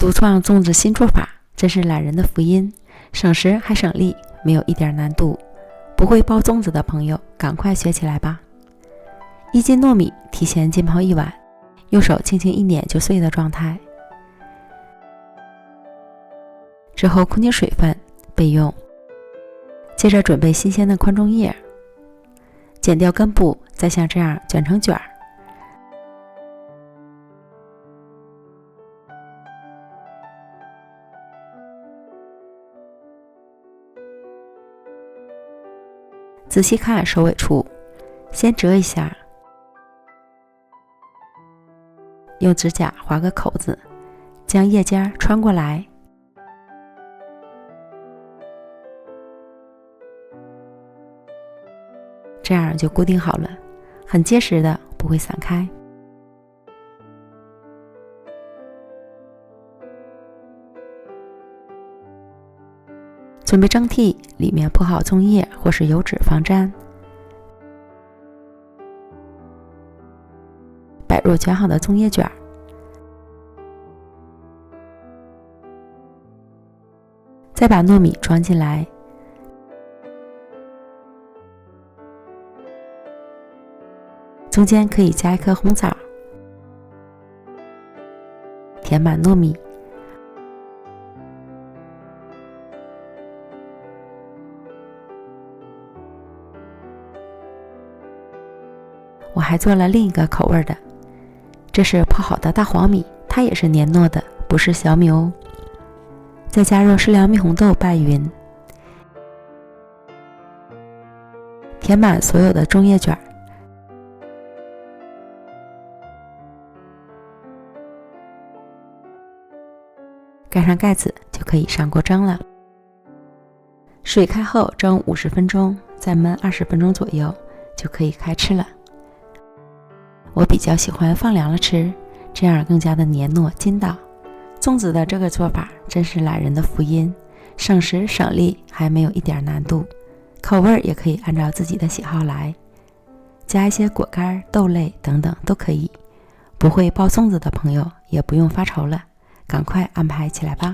独创粽子新做法，真是懒人的福音，省时还省力，没有一点难度。不会包粽子的朋友，赶快学起来吧！1斤糯米提前浸泡1晚，用手轻轻一捻就碎的状态。之后控制水分备用。接着准备新鲜的宽粽叶，剪掉根部，再像这样卷成卷儿。仔细看首尾处，先折一下，用指甲划个口子，将叶尖穿过来，这样就固定好了，很结实的，不会散开。准备蒸屉，里面铺好粽叶或是油纸防粘，摆入卷好的粽叶卷，再把糯米装进来，中间可以加一颗红枣，填满糯米。我还做了另一个口味的，这是泡好的大黄米，它也是黏糯的，不是小米哦。再加入适量蜜红豆拌匀，填满所有的粽叶卷，盖上盖子就可以上锅蒸了。水开后蒸50分钟，再焖20分钟左右，就可以开吃了。我比较喜欢放凉了吃，这样更加的黏糯筋道。粽子的这个做法真是懒人的福音，省时省力，还没有一点难度。口味也可以按照自己的喜好来，加一些果干、豆类等等都可以。不会包粽子的朋友也不用发愁了，赶快安排起来吧。